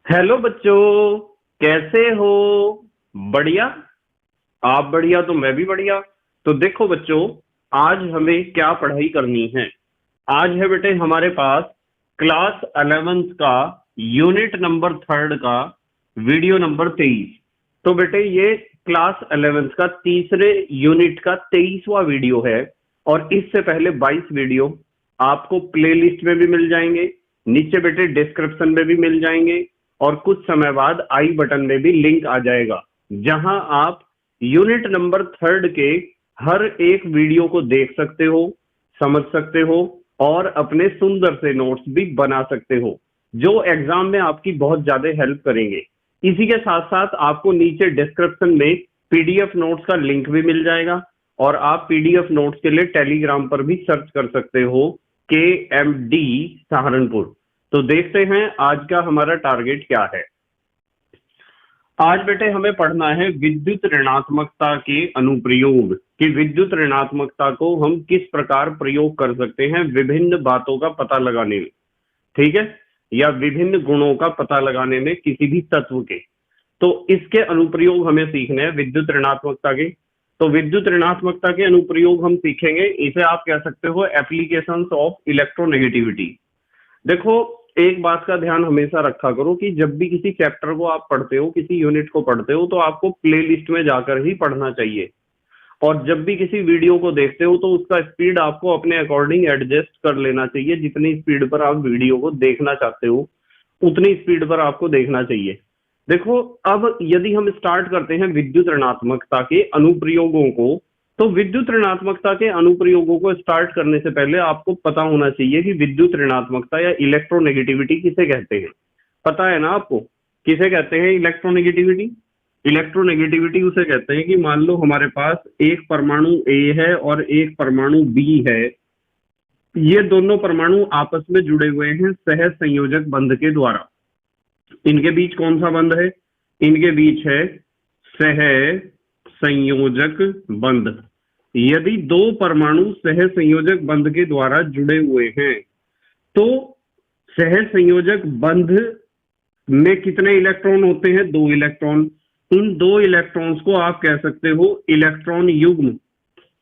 Hello बच्चों, कैसे हो? बढ़िया। आप बढ़िया तो मैं भी बढ़िया। तो देखो बच्चों, आज हमें क्या पढ़ाई करनी है। आज है बेटे हमारे पास क्लास 11th का यूनिट नंबर 3 का वीडियो नंबर 23। तो बेटे ये क्लास 11th का तीसरे यूनिट का 23वां वीडियो है। और इससे पहले 22 वीडियो आपको प्लेलिस्ट में भी मिल जाएंगे, नीचे बेटे डिस्क्रिप्शन में भी मिल जाएंगे, और कुछ समय बाद आई बटन में भी लिंक आ जाएगा, जहां आप यूनिट नंबर 3 के हर एक वीडियो को देख सकते हो, समझ सकते हो, और अपने सुंदर से नोट्स भी बना सकते हो, जो एग्जाम में आपकी बहुत ज्यादा हेल्प करेंगे। इसी के साथ साथ आपको नीचे डिस्क्रिप्शन में पीडीएफ नोट्स का लिंक भी मिल जाएगा, और आप पीडीएफ नोट्स के लिए टेलीग्राम पर भी सर्च कर सकते हो, KMD सहारनपुर। तो देखते हैं आज का हमारा टारगेट क्या है। आज बेटे हमें पढ़ना है विद्युत ऋणात्मकता के अनुप्रयोग, कि विद्युत ऋणात्मकता को हम किस प्रकार प्रयोग कर सकते हैं विभिन्न बातों का पता लगाने में, ठीक है, या विभिन्न गुणों का पता लगाने में किसी भी तत्व के। तो इसके अनुप्रयोग हमें सीखने हैं विद्युत ऋणात्मकता के। तो विद्युत ऋणात्मकता के अनुप्रयोग हम सीखेंगे, इसे आप कह सकते हो एप्लीकेशंस ऑफ इलेक्ट्रोनेगेटिविटी। देखो, एक बात का ध्यान हमेशा रखा करो कि जब भी किसी चैप्टर को आप पढ़ते हो, किसी यूनिट को पढ़ते हो, तो आपको प्लेलिस्ट में जाकर ही पढ़ना चाहिए। और जब भी किसी वीडियो को देखते हो तो उसका स्पीड आपको अपने अकॉर्डिंग एडजस्ट कर लेना चाहिए। जितनी स्पीड पर आप वीडियो को देखना चाहते हो उतनी स्पीड पर आपको देखना चाहिए। देखो, अब यदि हम स्टार्ट करते हैं विद्युत ऋणात्मकता के अनुप्रयोगों को, तो विद्युत ऋणात्मकता के अनुप्रयोगों को स्टार्ट करने से पहले आपको पता होना चाहिए कि विद्युत ऋणात्मकता या इलेक्ट्रोनेगेटिविटी किसे कहते हैं। पता है ना आपको किसे कहते हैं इलेक्ट्रोनेगेटिविटी? इलेक्ट्रोनेगेटिविटी उसे कहते हैं कि मान लो हमारे पास एक परमाणु ए है और एक परमाणु बी है। ये दोनों परमाणु आपस में जुड़े हुए हैं सह संयोजक बंध के द्वारा। इनके बीच कौन सा बंध है? इनके बीच है सह संयोजक बंध। यदि दो परमाणु सह संयोजक बंध के द्वारा जुड़े हुए हैं, तो सह संयोजक बंध में कितने इलेक्ट्रॉन होते हैं? 2 इलेक्ट्रॉन। इन 2 इलेक्ट्रॉन्स को आप कह सकते हो इलेक्ट्रॉन युग्म,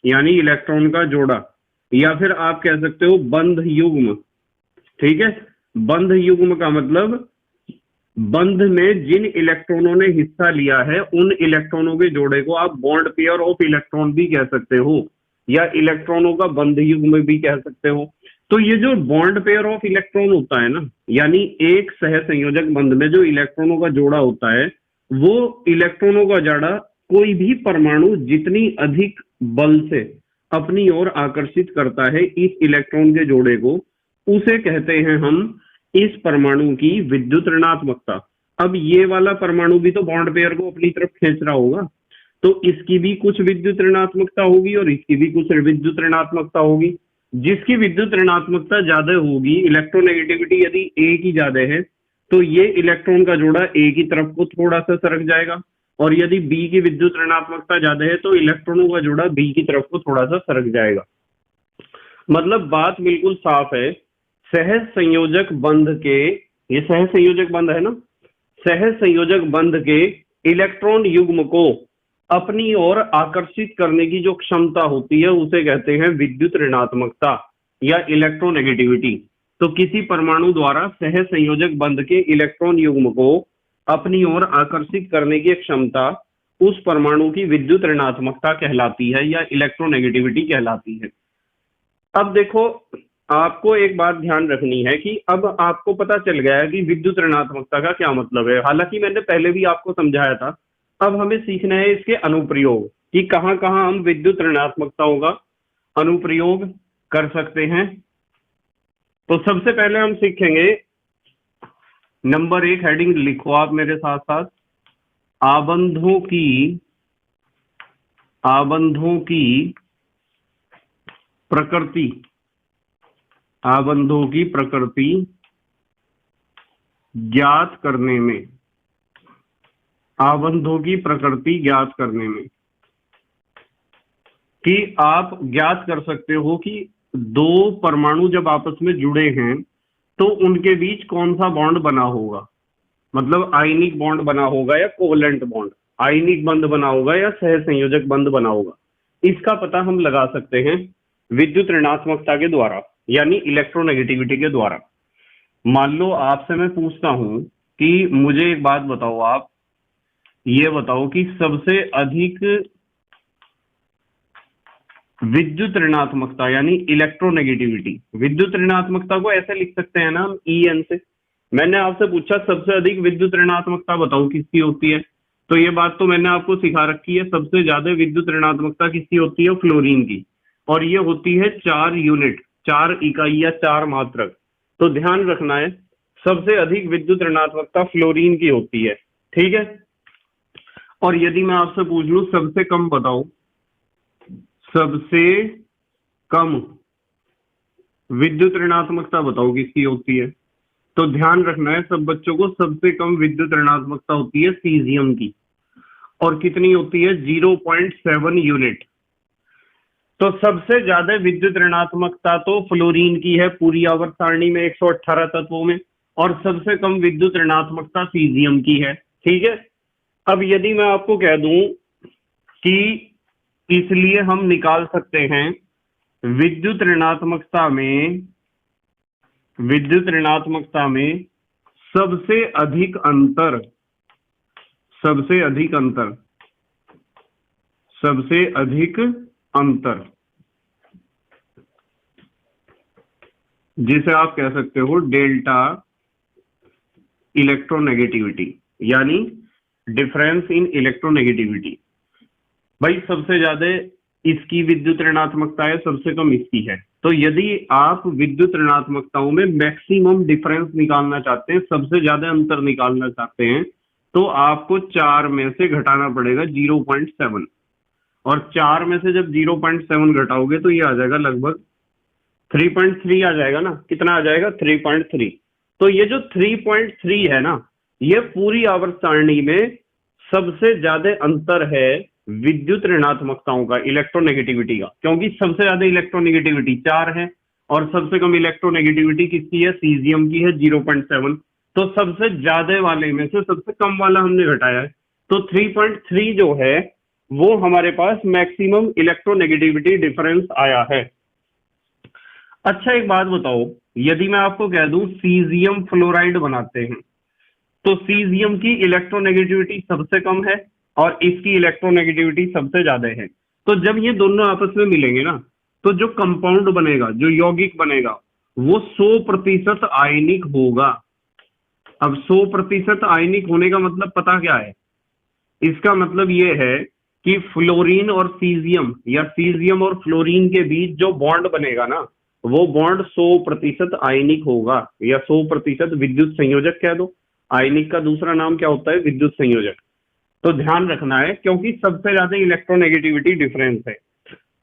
यानी इलेक्ट्रॉन का जोड़ा, या फिर आप कह सकते हो बंध युग्म। ठीक है, बंध युग्म का मतलब बंध में जिन इलेक्ट्रॉनों ने हिस्सा लिया है उन इलेक्ट्रॉनों के जोड़े को आप बॉन्ड पेयर ऑफ इलेक्ट्रॉन भी कह सकते हो, या इलेक्ट्रॉनों का बंध युग्म भी कह सकते हो। तो ये जो बॉन्ड पेयर ऑफ इलेक्ट्रॉन होता है ना, यानी एक सह संयोजक बंध में जो इलेक्ट्रॉनों का जोड़ा होता है, वो इलेक्ट्रॉनों का जोड़ा कोई भी परमाणु जितनी अधिक बल से अपनी ओर आकर्षित करता है इस इलेक्ट्रॉन के जोड़े को, उसे कहते हैं हम इस परमाणु की विद्युत ऋणात्मकता। अब ये वाला परमाणु भी तो बॉन्ड पेयर को अपनी तरफ खींच रहा होगा, तो इसकी भी कुछ विद्युत ऋणात्मकता होगी और इसकी भी कुछ विद्युत ऋणात्मकता होगी। जिसकी विद्युत ऋणात्मकता ज्यादा होगी, इलेक्ट्रोनेगेटिविटी यदि ए की ज्यादा है, तो ये इलेक्ट्रॉन का जोड़ा ए की तरफ को थोड़ा सा सरक जाएगा, और यदि बी की विद्युत ऋणात्मकता ज्यादा है तो इलेक्ट्रॉनों का जोड़ा बी की तरफ को थोड़ा सा सरक जाएगा। मतलब बात बिल्कुल साफ है। सह संयोजक बंध के, ये सह संयोजक बंध है ना, सह संयोजक बंध के इलेक्ट्रॉन युग्म को अपनी ओर आकर्षित करने की जो क्षमता होती है उसे कहते हैं विद्युत ऋणात्मकता या इलेक्ट्रोनेगेटिविटी। तो किसी परमाणु द्वारा सह संयोजक बंध के इलेक्ट्रॉन युग्म को अपनी ओर आकर्षित करने की क्षमता उस परमाणु की विद्युत ऋणात्मकता कहलाती है या इलेक्ट्रोनेगेटिविटी कहलाती है। अब देखो, आपको एक बात ध्यान रखनी है कि अब आपको पता चल गया है कि विद्युत ऋणात्मकता का क्या मतलब है। हालांकि मैंने पहले भी आपको समझाया था। अब हमें सीखना है इसके अनुप्रयोग, कि कहां कहां हम विद्युत ऋणात्मकताओं का अनुप्रयोग कर सकते हैं। तो सबसे पहले हम सीखेंगे, नंबर 1 हेडिंग लिखो आप मेरे साथ साथ, आबंधों की प्रकृति। आबंधों की प्रकृति ज्ञात करने में, आबंधों की प्रकृति ज्ञात करने में, कि आप ज्ञात कर सकते हो कि दो परमाणु जब आपस में जुड़े हैं तो उनके बीच कौन सा बॉन्ड बना होगा। मतलब आयनिक बॉन्ड बना होगा या कोवलेंट बॉन्ड, आयनिक बंध बना होगा या सहसंयोजक बंध बना होगा, इसका पता हम लगा सकते हैं विद्युत ऋणात्मकता के द्वारा, यानी इलेक्ट्रोनेगेटिविटी के द्वारा। मान लो आपसे मैं पूछता हूं कि मुझे एक बात बताओ, आप ये बताओ कि सबसे अधिक विद्युत ऋणात्मकता यानी इलेक्ट्रोनेगेटिविटी, विद्युत ऋणात्मकता को ऐसे लिख सकते हैं ना हम EN से। मैंने आपसे पूछा सबसे अधिक विद्युत ऋणात्मकता बताओ किसकी होती है, तो ये बात तो मैंने आपको सिखा रखी है, सबसे ज्यादा विद्युत ऋणात्मकता किसकी होती है, फ्लोरीन की, और ये होती है 4 यूनिट, 4 इकाई या 4 मात्रक। तो ध्यान रखना है सबसे अधिक विद्युत ऋणात्मकता फ्लोरीन की होती है, ठीक है। और यदि मैं आपसे पूछ लूं सबसे कम बताओ, सबसे कम विद्युत ऋणात्मकता बताओ किसकी होती है, तो ध्यान रखना है सब बच्चों को, सबसे कम विद्युत ऋणात्मकता होती है सीजियम की, और कितनी होती है, 0.7 यूनिट। तो सबसे ज्यादा विद्युत ऋणात्मकता तो फ्लोरीन की है पूरी आवर्त सारणी में 118 तत्वों में, और सबसे कम विद्युत ऋणात्मकता सीजियम की है, ठीक है। अब यदि मैं आपको कह दूं कि इसलिए हम निकाल सकते हैं विद्युत ऋणात्मकता में, विद्युत ऋणात्मकता में सबसे अधिक अंतर, सबसे अधिक अंतर, सबसे अधिक अंतर, जिसे आप कह सकते हो डेल्टा इलेक्ट्रोनेगेटिविटी, यानी डिफरेंस इन इलेक्ट्रोनेगेटिविटी। भाई सबसे ज्यादा इसकी विद्युत ऋणात्मकता है, सबसे कम इसकी है। तो यदि आप विद्युत ऋणात्मकताओं में मैक्सिमम डिफरेंस निकालना चाहते हैं, सबसे ज्यादा अंतर निकालना चाहते हैं, तो आपको 4 में से घटाना पड़ेगा 0.7, और 4 में से जब 0.7 घटाओगे तो ये आ जाएगा लगभग 3.3 आ जाएगा ना, कितना आ जाएगा, 3.3। तो ये जो 3.3 है ना, ये पूरी आवर्त सारणी में सबसे ज्यादा अंतर है विद्युत ऋणात्मकताओं का, इलेक्ट्रोनेगेटिविटी का, क्योंकि सबसे ज्यादा इलेक्ट्रोनेगेटिविटी 4 है और सबसे कम इलेक्ट्रोनेगेटिविटी किसकी है, सीजियम की है 0.7। तो सबसे ज्यादा वाले में से सबसे कम वाला हमने घटाया है, तो 3.3 जो है वो हमारे पास मैक्सिमम इलेक्ट्रोनेगेटिविटी डिफरेंस आया है। अच्छा एक बात बताओ, यदि मैं आपको कह दूं सीजियम फ्लोराइड बनाते हैं, तो सीजियम की इलेक्ट्रोनेगेटिविटी सबसे कम है और इसकी इलेक्ट्रोनेगेटिविटी सबसे ज्यादा है। तो जब ये दोनों आपस में मिलेंगे ना, तो जो कंपाउंड बनेगा, जो यौगिक बनेगा, वो 100% आयनिक होगा। अब 100% आयनिक होने का मतलब पता क्या है, इसका मतलब ये है कि फ्लोरीन और सीजियम या सीजियम और फ्लोरीन के बीच जो बॉन्ड बनेगा ना, वो बॉन्ड 100% आयनिक होगा, या 100% विद्युत संयोजक कह दो। आयनिक का दूसरा नाम क्या होता है, विद्युत संयोजक। तो ध्यान रखना है क्योंकि सबसे ज्यादा इलेक्ट्रोनेगेटिविटी डिफरेंस है।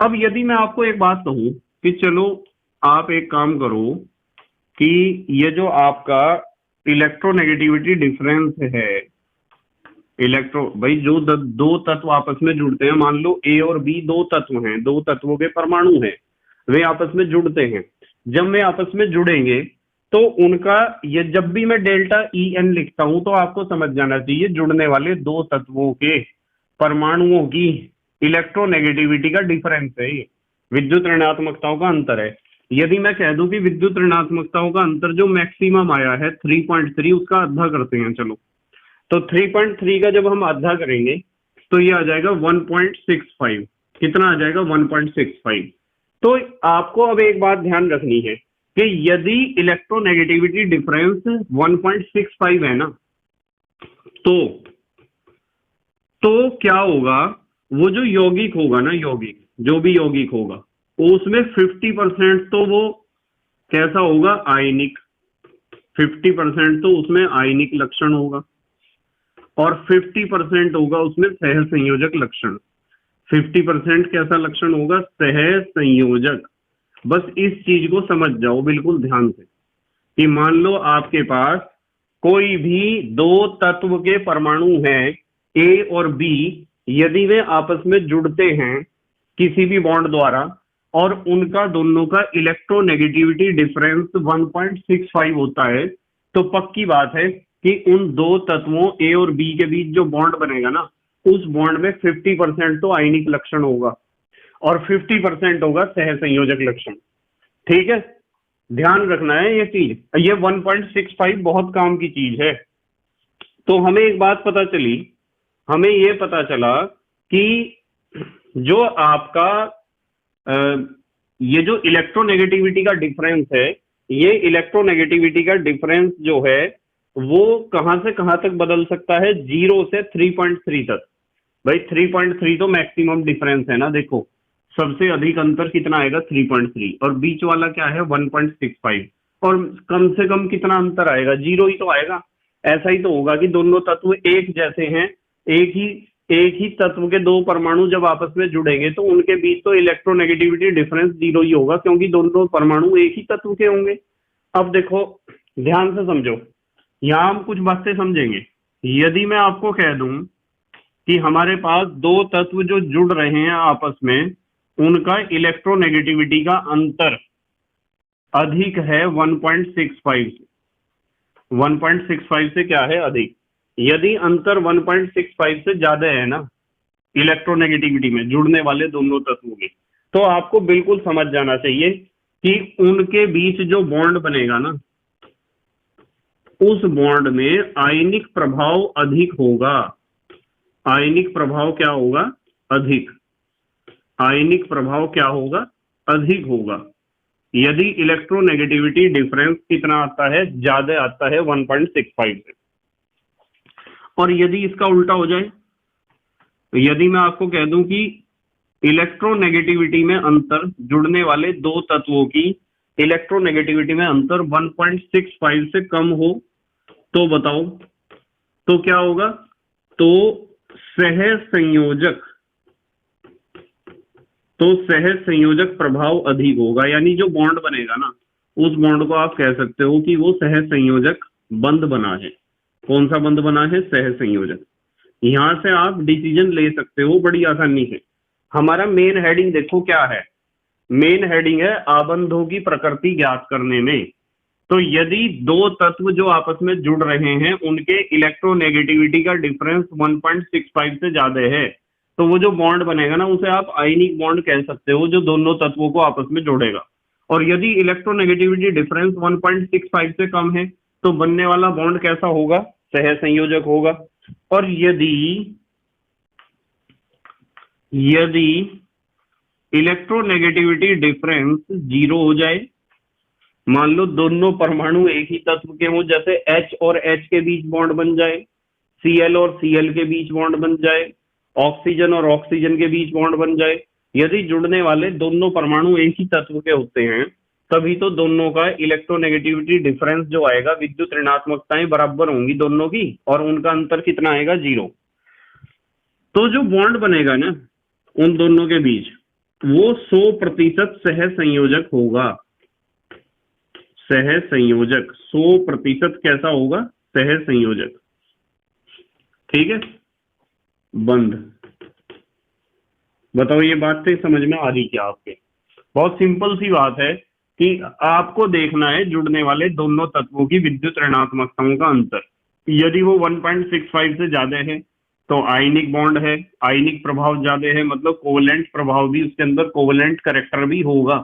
अब यदि मैं आपको एक बात कहूं कि चलो आप एक काम करो कि ये जो आपका इलेक्ट्रोनेगेटिविटी डिफरेंस है, भाई जो दो तत्व आपस में जुड़ते हैं, मान लो ए और बी दो तत्व हैं, दो तत्वों के परमाणु हैं, वे आपस में जुड़ते हैं। जब वे आपस में जुड़ेंगे तो उनका, ये जब भी मैं डेल्टा EN लिखता हूं तो आपको समझ जाना चाहिए जुड़ने वाले दो तत्वों के परमाणुओं की इलेक्ट्रोनेगेटिविटी का डिफरेंस है, ये विद्युत ऋणात्मकताओं का अंतर है। यदि मैं कह दूं कि विद्युत ऋणात्मकताओं का अंतर जो मैक्सिमम आया है 3.3, उसका आधा करते हैं चलो, तो 3.3 का जब हम आधा करेंगे तो ये आ जाएगा 1.65। कितना आ जाएगा, 1.65। तो आपको अब एक बात ध्यान रखनी है कि यदि इलेक्ट्रोनेगेटिविटी डिफरेंस 1.65 है ना, तो क्या होगा, वो जो यौगिक होगा ना, यौगिक जो भी यौगिक होगा उसमें 50% तो वो कैसा होगा, आयनिक, 50% तो उसमें आयनिक लक्षण होगा, और 50% होगा उसमें सहसंयोजक लक्षण। 50% कैसा लक्षण होगा, सहसंयोजक। बस इस चीज को समझ जाओ बिल्कुल ध्यान से कि मान लो आपके पास कोई भी दो तत्व के परमाणु हैं ए और बी, यदि वे आपस में जुड़ते हैं किसी भी बॉन्ड द्वारा और उनका दोनों का इलेक्ट्रोनेगेटिविटी डिफरेंस 1.65 होता है, तो पक्की बात है कि उन दो तत्वों ए और बी के बीच जो बॉन्ड बनेगा ना, उस बॉन्ड में 50% तो आयनिक लक्षण होगा और 50% होगा सहसंयोजक लक्षण। ठीक है, ध्यान रखना है ये चीज। ये 1.65 बहुत काम की चीज है। तो हमें एक बात पता चली, हमें ये पता चला कि जो आपका ये जो इलेक्ट्रोनेगेटिविटी का डिफरेंस है, ये इलेक्ट्रोनेगेटिविटी का डिफरेंस जो है वो कहां से कहां तक बदल सकता है, 0 से 3.3 तक। भाई 3.3 तो मैक्सिमम डिफरेंस है ना। देखो सबसे अधिक अंतर कितना आएगा, 3.3, और बीच वाला क्या है 1.65, और कम से कम कितना अंतर आएगा, 0 ही तो आएगा। ऐसा ही तो होगा कि दोनों तत्व एक जैसे हैं, एक ही तत्व के दो परमाणु जब आपस में जुड़ेंगे तो उनके बीच तो इलेक्ट्रोनेगेटिविटी डिफरेंस 0 ही होगा, क्योंकि दोनों परमाणु एक ही तत्व के होंगे। अब देखो ध्यान से समझो, यहां हम कुछ बातें समझेंगे। यदि मैं आपको कह दूं कि हमारे पास दो तत्व जो जुड़ रहे हैं आपस में, उनका इलेक्ट्रोनेगेटिविटी का अंतर अधिक है 1.65 से। 1.65 से क्या है, अधिक। यदि अंतर 1.65 से ज्यादा है ना इलेक्ट्रोनेगेटिविटी में जुड़ने वाले दोनों तत्वों की, तो आपको बिल्कुल समझ जाना चाहिए कि उनके बीच जो बॉन्ड बनेगा ना, उस बॉन्ड में आयनिक प्रभाव अधिक होगा। आयनिक प्रभाव क्या होगा, अधिक। आयनिक प्रभाव क्या होगा, अधिक होगा। यदि इलेक्ट्रोनेगेटिविटी डिफरेंस कितना आता है, ज्यादा आता है 1.65 से। और यदि इसका उल्टा हो जाए, तो यदि मैं आपको कह दूं कि इलेक्ट्रोनेगेटिविटी में अंतर, जुड़ने वाले दो तत्वों की इलेक्ट्रोनेगेटिविटी में अंतर 1.65 से कम हो, तो बताओ तो क्या होगा, तो सहसंयोजक प्रभाव अधिक होगा। यानी जो बॉन्ड बनेगा ना, उस बॉन्ड को आप कह सकते हो कि वो सहसंयोजक बंध बना है। कौन सा बंध बना है, सहसंयोजक। यहां से आप डिसीजन ले सकते हो बड़ी आसानी से। हमारा मेन हेडिंग देखो क्या है, मेन हेडिंग है आबंधों की प्रकृति ज्ञात करने में। तो यदि दो तत्व जो आपस में जुड़ रहे हैं उनके इलेक्ट्रोनेगेटिविटी का डिफरेंस 1.65 से ज्यादा है, तो वो जो बॉन्ड बनेगा ना, उसे आप आयनिक बॉन्ड कह सकते हो, जो दोनों तत्वों को आपस में जोड़ेगा। और यदि इलेक्ट्रोनेगेटिविटी डिफरेंस 1.65 से कम है, तो बनने वाला बॉन्ड कैसा होगा, सहसंयोजक होगा। और यदि इलेक्ट्रोनेगेटिविटी डिफरेंस 0 हो जाए, मान लो दोनों परमाणु एक ही तत्व के हों, जैसे H और H के बीच बॉन्ड बन जाए, Cl और Cl के बीच बॉन्ड बन जाए, ऑक्सीजन और ऑक्सीजन के बीच बॉन्ड बन जाए। यदि जुड़ने वाले दोनों परमाणु एक ही तत्व के होते हैं, तभी तो दोनों का इलेक्ट्रोनेगेटिविटी डिफरेंस जो आएगा, विद्युत ऋणात्मकताएं बराबर होंगी दोनों की, और उनका अंतर कितना आएगा, 0। तो जो बॉन्ड बनेगा ना उन दोनों के बीच, वो 100% सहसंयोजक होगा। सहसंयोजक 100% कैसा होगा, सहसंयोजक। ठीक है, बंध। बताओ ये बात से समझ में आ रही क्या आपके? बहुत सिंपल सी बात है कि आपको देखना है जुड़ने वाले दोनों तत्वों की विद्युत ऋणात्मकताओं का अंतर। यदि वो 1.65 से ज्यादा है तो आयनिक बॉन्ड है, आयनिक प्रभाव ज्यादा है, मतलब कोवलेंट प्रभाव भी उसके अंदर, कोवलेंट कैरेक्टर भी होगा,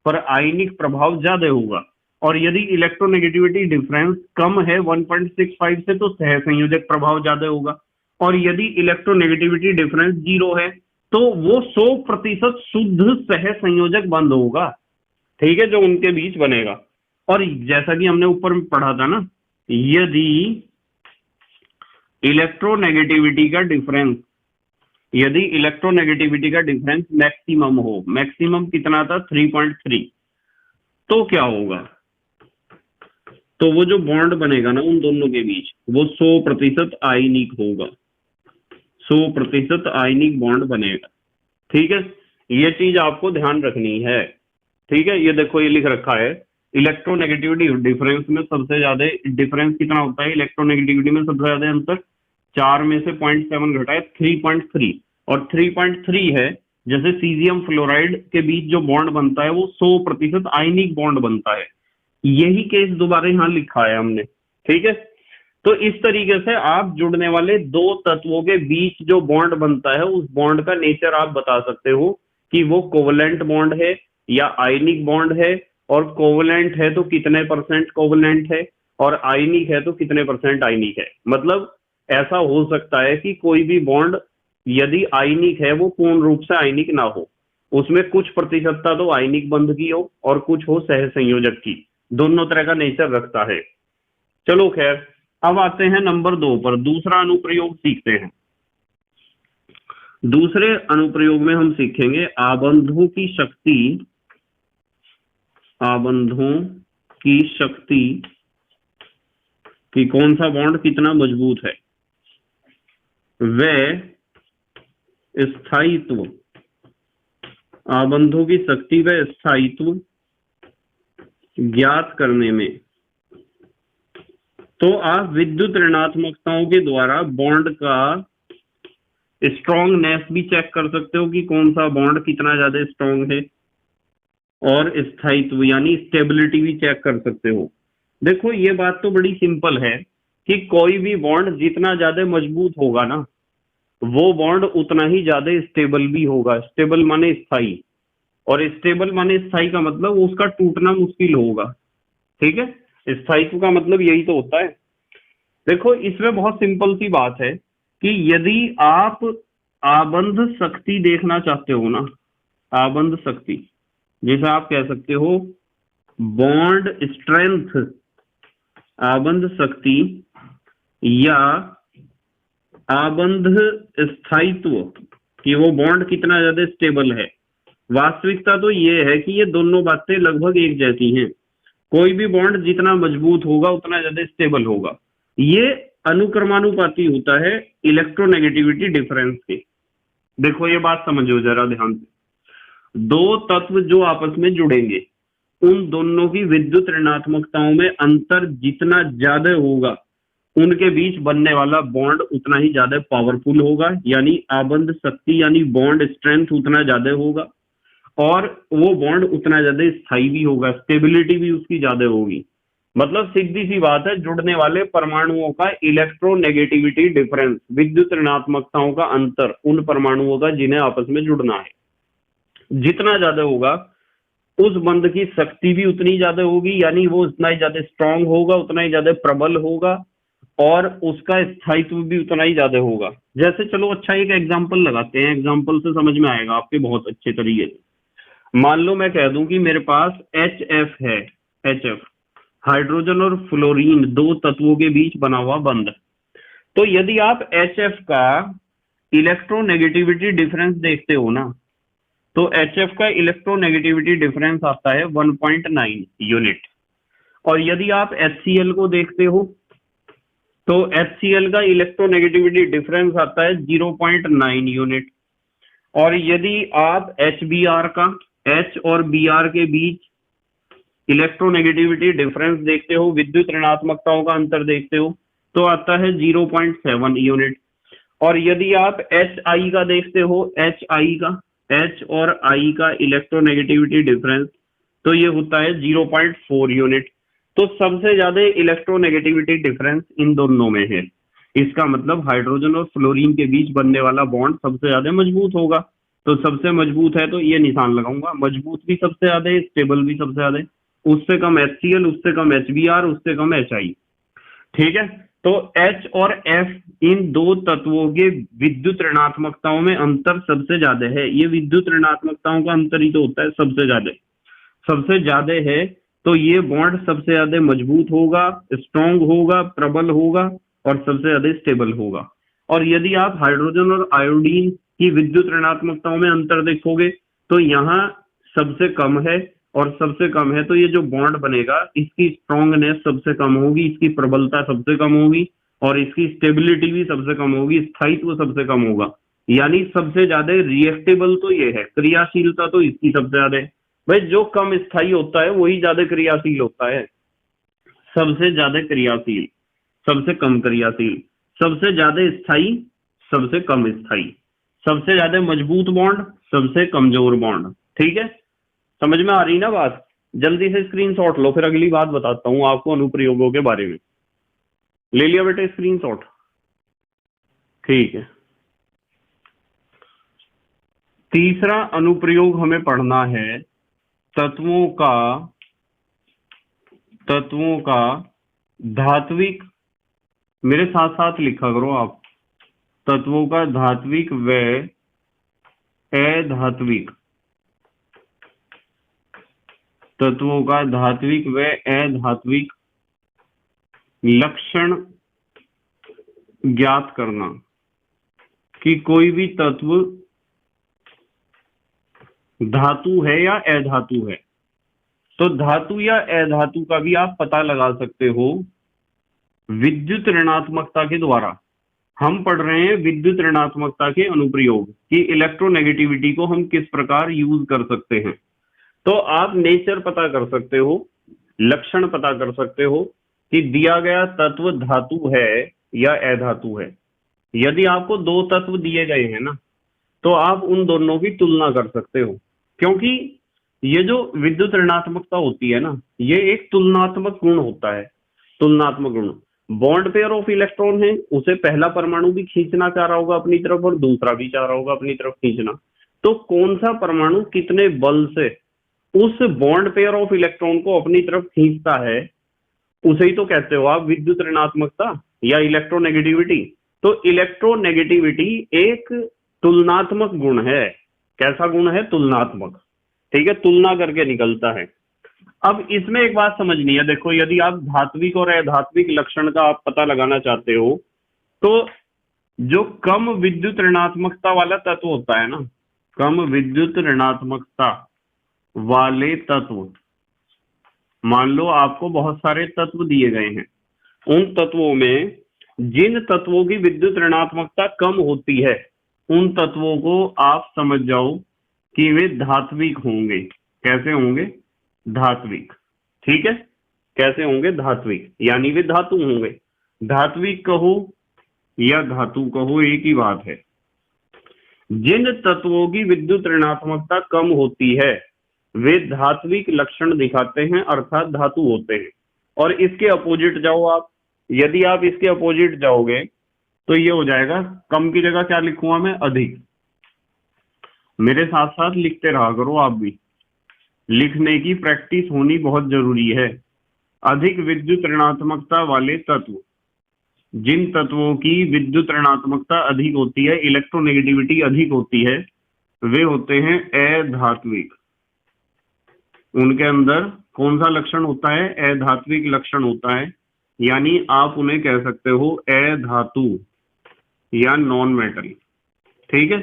पर आयनिक प्रभाव ज्यादा होगा। और यदि इलेक्ट्रोनेगेटिविटी डिफरेंस कम है 1.65 से, तो सहसंयोजक प्रभाव ज्यादा होगा। और यदि इलेक्ट्रोनेगेटिविटी डिफरेंस 0 है, तो वो 100% शुद्ध सहसंयोजक बंध होगा। ठीक है, जो उनके बीच बनेगा। और जैसा कि हमने ऊपर में पढ़ा था ना, यदि इलेक्ट्रोनेगेटिविटी का डिफरेंस मैक्सिमम हो, मैक्सिमम कितना था, 3.3, तो क्या होगा, तो वो जो बॉन्ड बनेगा ना उन दोनों के बीच, वो 100% आयनिक होगा। 100% आयनिक बॉन्ड बनेगा। ठीक है, ये चीज आपको ध्यान रखनी है। ठीक है, ये देखो ये लिख रखा है, इलेक्ट्रोनेगेटिविटी डिफरेंस में सबसे ज्यादा डिफरेंस कितना होता है, इलेक्ट्रोनेगेटिविटी में सबसे ज्यादा अंतर 4 में से 0.7 घटा है 3.3, और 3.3 है। जैसे सीजियम फ्लोराइड के बीच जो बॉन्ड बनता है वो 100% आयनिक बॉन्ड बनता है। यही केस दोबारा यहाँ लिखा है हमने। ठीक है, तो इस तरीके से आप जुड़ने वाले दो तत्वों के बीच जो बॉन्ड बनता है उस बॉन्ड का नेचर आप बता सकते हो कि वो कोवलेंट बॉन्ड है या आयनिक बॉन्ड है, और कोवलेंट है तो कितने परसेंट कोवलेंट है, और आयनिक है तो कितने परसेंट आयनिक है। मतलब ऐसा हो सकता है कि कोई भी बॉन्ड यदि आयनिक है वो पूर्ण रूप से आयनिक ना हो, उसमें कुछ प्रतिशतता तो आयनिक बंध की हो और कुछ हो सह संयोजक की, दोनों तरह का नेचर रखता है। चलो खैर, अब आते हैं नंबर 2 पर, दूसरा अनुप्रयोग सीखते हैं। दूसरे अनुप्रयोग में हम सीखेंगे आबंधों की शक्ति, आबंधों की शक्ति कि कौन सा बॉन्ड कितना मजबूत है, व स्थायित्व, आबंधों की शक्ति व स्थायित्व ज्ञात करने में। तो आप विद्युत ऋणात्मकताओं के द्वारा बॉन्ड का स्ट्रॉन्गनेस भी चेक कर सकते हो कि कौन सा बॉन्ड कितना ज्यादा स्ट्रॉन्ग है, और स्थायित्व यानी स्टेबिलिटी भी चेक कर सकते हो। देखो ये बात तो बड़ी सिंपल है कि कोई भी बॉन्ड जितना ज्यादा मजबूत होगा ना, वो बॉन्ड उतना ही ज्यादा स्टेबल भी होगा। स्टेबल माने स्थायी, और स्टेबल माने स्थायी का मतलब उसका टूटना मुश्किल होगा। ठीक है, स्थायित्व का मतलब यही तो होता है। देखो इसमें बहुत सिंपल सी बात है कि यदि आप आबंध शक्ति देखना चाहते हो ना, आबंध शक्ति जैसे आप कह सकते हो बॉन्ड स्ट्रेंथ, आबंध शक्ति या आबंध स्थायित्व कि वो बॉन्ड कितना ज्यादा स्टेबल है। वास्तविकता तो ये है कि ये दोनों बातें लगभग एक जैसी हैं। कोई भी बॉन्ड जितना मजबूत होगा उतना ज्यादा स्टेबल होगा। ये अनुक्रमानुपाती होता है इलेक्ट्रोनेगेटिविटी डिफरेंस के। देखो ये बात समझो जरा ध्यान से, दो तत्व जो आपस में जुड़ेंगे उन दोनों की विद्युत ऋणात्मकताओं में अंतर जितना ज्यादा होगा उनके बीच बनने वाला बॉन्ड उतना ही ज्यादा पावरफुल होगा, यानी आबंध शक्ति यानी बॉन्ड स्ट्रेंथ उतना ज्यादा होगा, और वो बॉन्ड उतना ज्यादा स्थायी भी होगा, स्टेबिलिटी भी उसकी ज्यादा होगी। मतलब सीधी सी बात है, जुड़ने वाले परमाणुओं का इलेक्ट्रोनेगेटिविटी डिफरेंस, विद्युत ऋणात्मकताओं का अंतर उन परमाणुओं का जिन्हें आपस में जुड़ना है, जितना ज्यादा होगा उस बंध की शक्ति भी उतनी ज्यादा होगी, यानी वो उतना ही ज्यादा स्ट्रांग होगा, उतना ही ज्यादा प्रबल होगा, और उसका स्थायित्व भी उतना ही ज्यादा होगा। जैसे चलो अच्छा एक एग्जांपल लगाते हैं, एग्जांपल से समझ में आएगा आपके बहुत अच्छे तरीके से। मान लो मैं कह दूं कि मेरे पास HF है, HF हाइड्रोजन और फ्लोरीन दो तत्वों के बीच बना हुआ बंध। तो यदि आप HF का इलेक्ट्रोनेगेटिविटी डिफरेंस देखते हो ना, तो HF का इलेक्ट्रोनेगेटिविटी डिफरेंस आता है 1.9 यूनिट, और यदि आप HCl को देखते हो तो HCl का इलेक्ट्रोनेगेटिविटी डिफरेंस आता है 0.9 यूनिट, और यदि आप HBr का, H और Br के बीच इलेक्ट्रोनेगेटिविटी डिफरेंस देखते हो, विद्युत ऋणात्मकताओं का अंतर देखते हो, तो आता है 0.7 यूनिट, और यदि आप HI का देखते हो, HI का, H और I का इलेक्ट्रोनेगेटिविटी डिफरेंस, तो ये होता है 0.4 यूनिट। तो सबसे ज्यादा इलेक्ट्रोनेगेटिविटी डिफरेंस इन दोनों में है। इसका मतलब हाइड्रोजन और फ्लोरीन के बीच बनने वाला बॉन्ड सबसे ज्यादा मजबूत होगा। तो सबसे मजबूत है तो ये निशान लगाऊंगा, मजबूत भी सबसे ज्यादा है, स्टेबल भी सबसे ज्यादा है, उससे कम HCl, उससे कम HBr, उससे कम HI। ठीक है, तो H और F इन दो तत्वों के विद्युत ऋणात्मकताओं में अंतर सबसे ज्यादा है। ये विद्युत ऋणात्मकताओं का अंतर ही तो होता है सबसे ज्यादा है, तो ये बॉन्ड सबसे ज्यादा मजबूत होगा, स्ट्रॉन्ग होगा, प्रबल होगा, और सबसे ज्यादा स्टेबल होगा। और यदि आप हाइड्रोजन और आयोडीन की विद्युत ऋणात्मकताओं में अंतर देखोगे तो यहाँ सबसे कम है और सबसे कम है, तो ये जो बॉन्ड बनेगा इसकी स्ट्रॉन्गनेस सबसे कम होगी, इसकी प्रबलता सबसे कम होगी, और इसकी स्टेबिलिटी भी सबसे कम होगी, स्थायित्व सबसे कम होगा। यानी सबसे ज्यादा रिएक्टेबल तो ये है, क्रियाशीलता तो इसकी सबसे ज्यादा है। भाई जो कम स्थायी होता है वही ज्यादा क्रियाशील होता है। सबसे ज्यादा क्रियाशील, सबसे कम क्रियाशील, सबसे ज्यादा स्थायी, सबसे कम स्थायी, सबसे ज्यादा मजबूत बॉन्ड, सबसे कमजोर बॉन्ड। ठीक है, समझ में आ रही ना बात? जल्दी से स्क्रीनशॉट लो, फिर अगली बात बताता हूं आपको अनुप्रयोगों के बारे में। ले लिया बेटे स्क्रीनशॉट? ठीक है। तीसरा अनुप्रयोग हमें पढ़ना है तत्वों का धात्विक, मेरे साथ साथ लिखा करो आप, तत्वों का धात्विक व अधात्विक, तत्वों का धात्विक व अधात्विक लक्षण ज्ञात करना कि कोई भी तत्व धातु है या अधातु है। तो धातु या अधातु का भी आप पता लगा सकते हो विद्युत ऋणात्मकता के द्वारा। हम पढ़ रहे हैं विद्युत ऋणात्मकता के अनुप्रयोग कि इलेक्ट्रोनेगेटिविटी को हम किस प्रकार यूज कर सकते हैं। तो आप नेचर पता कर सकते हो, लक्षण पता कर सकते हो कि दिया गया तत्व धातु है या अधातु है। यदि आपको दो तत्व दिए गए हैं ना, तो आप उन दोनों की तुलना कर सकते हो, क्योंकि ये जो विद्युत ऋणात्मकता होती है ना, ये एक तुलनात्मक गुण होता है। तुलनात्मक गुण, बॉन्ड पेयर ऑफ इलेक्ट्रॉन है, उसे पहला परमाणु भी खींचना चाह रहा होगा अपनी तरफ और दूसरा भी चाह रहा होगा अपनी तरफ खींचना। तो कौन सा परमाणु कितने बल से उस बॉन्ड पेयर ऑफ इलेक्ट्रॉन को अपनी तरफ खींचता है, उसे ही तो कहते हो आप विद्युत ऋणात्मकता या इलेक्ट्रोनेगेटिविटी। तो इलेक्ट्रोनेगेटिविटी एक तुलनात्मक गुण है। कैसा गुण है? तुलनात्मक। ठीक है, तुलना करके निकलता है। अब इसमें एक बात समझनी है, देखो यदि आप धात्विक और अधात्विक लक्षण का आप पता लगाना चाहते हो, तो जो कम विद्युत ऋणात्मकता वाला तत्व होता है ना, कम विद्युत ऋणात्मकता वाले तत्व, मान लो आपको बहुत सारे तत्व दिए गए हैं, उन तत्वों में जिन तत्वों की विद्युत ऋणात्मकता कम होती है, उन तत्वों को आप समझ जाओ कि वे धात्विक होंगे। कैसे होंगे? धात्विक। ठीक है, कैसे होंगे? धात्विक, यानी वे धातु होंगे। धात्विक कहो या धातु कहो, एक ही बात है। जिन तत्वों की विद्युत ऋणात्मकता कम होती है वे धात्विक लक्षण दिखाते हैं, अर्थात धातु होते हैं। और इसके अपोजिट जाओ आप, यदि आप इसके अपोजिट जाओगे तो ये हो जाएगा, कम की जगह क्या लिखूंगा मैं? अधिक। मेरे साथ साथ लिखते रहा करो, आप भी लिखने की प्रैक्टिस होनी बहुत जरूरी है। अधिक विद्युत ऋणात्मकता वाले तत्व, जिन तत्वों की विद्युत ऋणात्मकता अधिक होती है, इलेक्ट्रोनेगेटिविटी अधिक होती है, वे होते हैं अधात्विक। उनके अंदर कौन सा लक्षण होता है? अधात्विक लक्षण होता है, यानी आप उन्हें कह सकते हो अधातु या नॉन मेटल। ठीक है,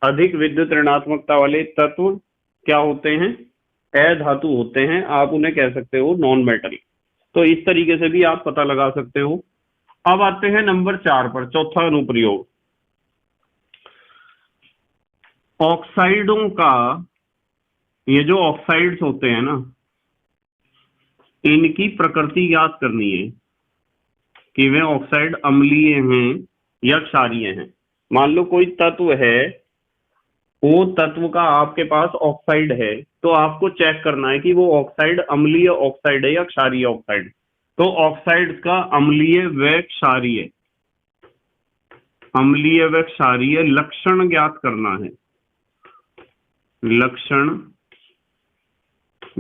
अधिक विद्युत ऋणात्मकता वाले तत्व क्या होते हैं? अधातु होते हैं, आप उन्हें कह सकते हो नॉन मेटल। तो इस तरीके से भी आप पता लगा सकते हो। अब आते हैं नंबर 4 पर, चौथा अनुप्रयोग। ऑक्साइडों का, ये जो ऑक्साइड्स होते हैं ना, इनकी प्रकृति ज्ञात करनी है कि वे ऑक्साइड अम्लीय हैं या क्षारीय हैं। मान लो कोई तत्व है, वो तत्व का आपके पास ऑक्साइड है, तो आपको चेक करना है कि वो ऑक्साइड अम्लीय ऑक्साइड है या क्षारीय ऑक्साइड। तो ऑक्साइड का अम्लीय व क्षारीय, अम्लीय व क्षारीय लक्षण ज्ञात करना है। लक्षण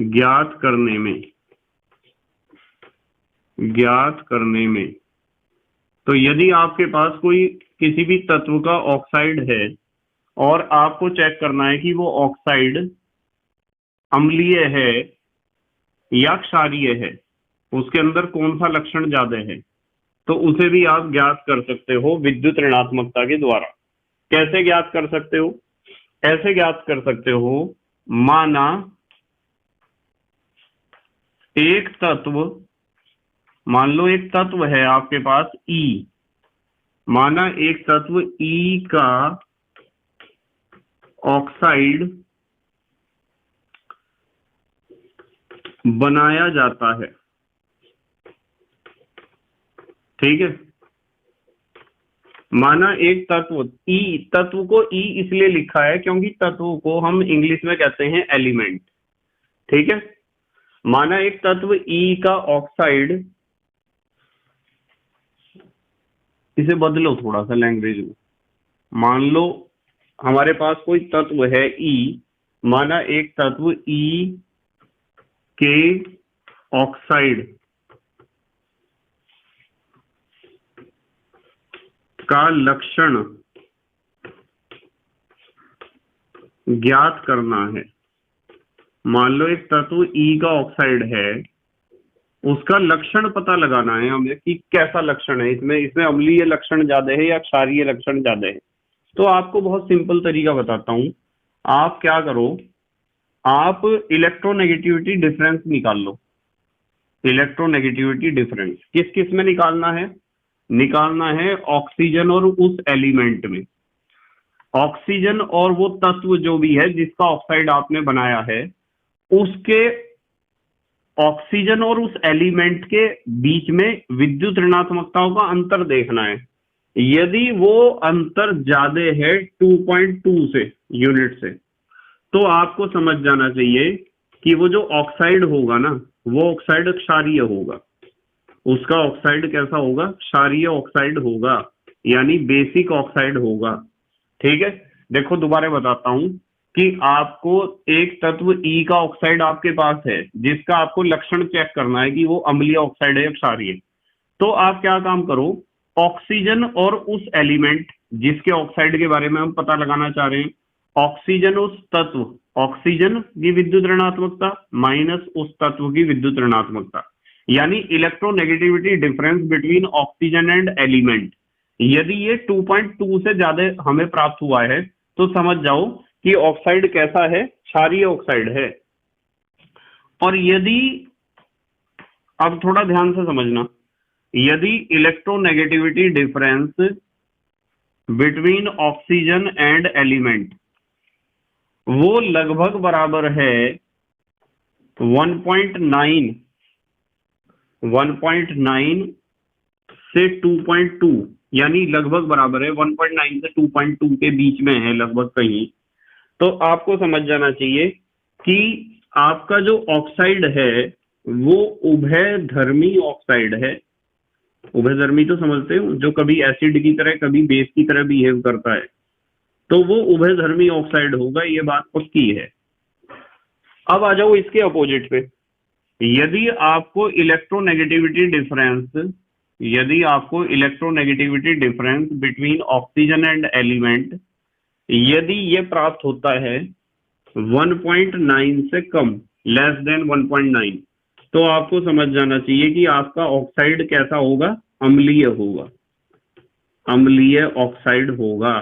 ज्ञात करने में तो यदि आपके पास कोई किसी भी तत्व का ऑक्साइड है और आपको चेक करना है कि वो ऑक्साइड अम्लीय है या क्षारीय है, उसके अंदर कौन सा लक्षण ज्यादा है, तो उसे भी आप ज्ञात कर सकते हो विद्युत ऋणात्मकता के द्वारा। कैसे ज्ञात कर सकते हो? ऐसे ज्ञात कर सकते हो, माना एक तत्व, मान लो एक तत्व है आपके पास E, माना एक तत्व E का ऑक्साइड बनाया जाता है। ठीक है, माना एक तत्व E, तत्व को E इसलिए लिखा है क्योंकि तत्व को हम इंग्लिश में कहते हैं एलिमेंट। ठीक है, माना एक तत्व E का ऑक्साइड इसे बदलो थोड़ा सा लैंग्वेज में। मान लो हमारे पास कोई तत्व है ई, माना एक तत्व ई के ऑक्साइड का लक्षण ज्ञात करना है। मान लो एक तत्व ई का ऑक्साइड है, उसका लक्षण पता लगाना है हमें कि कैसा लक्षण है, इसमें इसमें अम्लीय लक्षण ज्यादा है या क्षारीय लक्षण ज्यादा है। तो आपको बहुत सिंपल तरीका बताता हूं। आप क्या करो, आप इलेक्ट्रोनेगेटिविटी डिफरेंस निकाल लो। इलेक्ट्रोनेगेटिविटी डिफरेंस किस किस में निकालना है? निकालना है ऑक्सीजन और उस एलिमेंट में। ऑक्सीजन और वो तत्व जो भी है जिसका ऑक्साइड आपने बनाया है, उसके ऑक्सीजन और उस एलिमेंट के बीच में विद्युत ऋणात्मकताओं का अंतर देखना है। यदि वो अंतर ज्यादा है 2.2 से यूनिट से, तो आपको समझ जाना चाहिए कि वो जो ऑक्साइड होगा ना, वो ऑक्साइड क्षारीय होगा। उसका ऑक्साइड कैसा होगा? क्षारीय ऑक्साइड होगा, यानी बेसिक ऑक्साइड होगा। ठीक है, देखो दोबारा बताता हूं कि आपको एक तत्व ई का ऑक्साइड आपके पास है, जिसका आपको लक्षण चेक करना है कि वो अम्लीय ऑक्साइड है या क्षारीय। तो आप क्या काम करो, ऑक्सीजन और उस एलिमेंट जिसके ऑक्साइड के बारे में हम पता लगाना चाह रहे हैं, ऑक्सीजन उस तत्व, ऑक्सीजन की विद्युत ऋणात्मकता माइनस उस तत्व की विद्युत ऋणात्मकता, यानी electronegativity difference between oxygen and element. यदि ये 2.2 से ज्यादा हमें प्राप्त हुआ है, तो समझ जाओ कि ऑक्साइड कैसा है? क्षारीय ऑक्साइड है। और यदि, अब थोड़ा ध्यान से समझना, यदि electronegativity difference between oxygen and element वो लगभग बराबर है 1.9 से 2.2, यानी लगभग बराबर है 1.9 से 2.2 के बीच में है लगभग कहीं, तो आपको समझ जाना चाहिए कि आपका जो ऑक्साइड है वो उभयधर्मी ऑक्साइड है। उभयधर्मी तो समझते हो, जो कभी एसिड की तरह कभी बेस की तरह बिहेव करता है, तो वो उभयधर्मी ऑक्साइड होगा, ये बात पक्की है। अब आ जाओ इसके अपोजिट पे। यदि आपको electronegativity difference between oxygen and element यदि ये प्राप्त होता है 1.9 से कम, लेस देन 1.9, तो आपको समझ जाना चाहिए कि आपका ऑक्साइड कैसा होगा? अम्लीय होगा, अम्लीय ऑक्साइड होगा।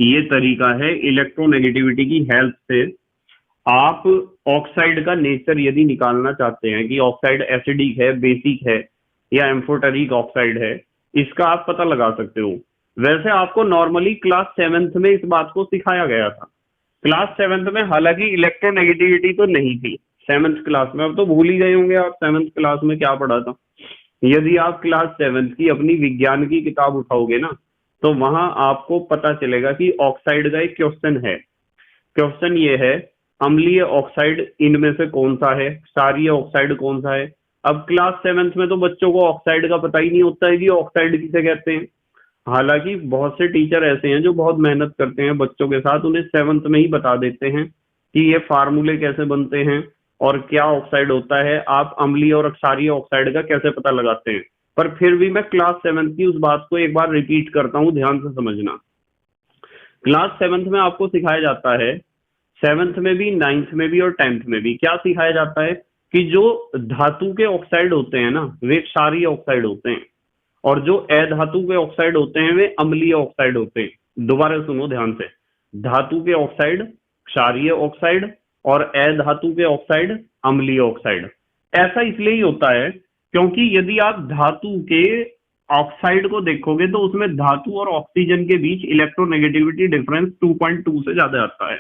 ये तरीका है इलेक्ट्रोनेगेटिविटी की हेल्प से। आप ऑक्साइड का नेचर यदि निकालना चाहते हैं कि ऑक्साइड एसिडिक है, बेसिक है या एम्फोटेरिक ऑक्साइड है, इसका आप पता लगा सकते हो। वैसे आपको नॉर्मली क्लास 7th में इस बात को सिखाया गया था। क्लास 7th में हालांकि इलेक्ट्रोनेगेटिविटी तो नहीं थी 7th क्लास में, अब तो भूल ही गए होंगे आप 7th क्लास में क्या पढ़ा था। यदि आप क्लास 7th की अपनी विज्ञान की किताब उठाओगे ना, तो वहां आपको पता चलेगा कि ऑक्साइड का एक क्वेश्चन है। क्वेश्चन ये है, अम्लीय ऑक्साइड इनमें से कौन सा है, क्षारीय ऑक्साइड कौन सा है। अब क्लास 7th में तो बच्चों को ऑक्साइड का पता ही नहीं होता है कि ऑक्साइड किसे कहते हैं। हालांकि बहुत से टीचर ऐसे हैं जो बहुत मेहनत करते हैं बच्चों के साथ, उन्हें 7th में ही बता देते हैं कि ये फार्मूले कैसे बनते हैं और क्या ऑक्साइड होता है, आप अम्लीय और क्षारीय ऑक्साइड का कैसे पता लगाते हैं। पर फिर भी मैं क्लास 7th की उस बात को एक बार रिपीट करता हूं, ध्यान से समझना। क्लास 7th में आपको सिखाया जाता है, 7th में भी, 9th में भी और 10th में भी क्या सिखाया जाता है कि जो धातु के ऑक्साइड होते हैं ना, वे क्षारीय ऑक्साइड होते हैं, और जो अधातु के ऑक्साइड होते हैं वे अम्लीय ऑक्साइड होते हैं। दोबारा सुनो ध्यान से, धातु के ऑक्साइड क्षारीय ऑक्साइड और अधातु के ऑक्साइड अम्लीय ऑक्साइड। ऐसा इसलिए ही होता है क्योंकि यदि आप धातु के ऑक्साइड को देखोगे तो उसमें धातु और ऑक्सीजन के बीच इलेक्ट्रोनेगेटिविटी डिफरेंस 2.2 से ज्यादा आता है,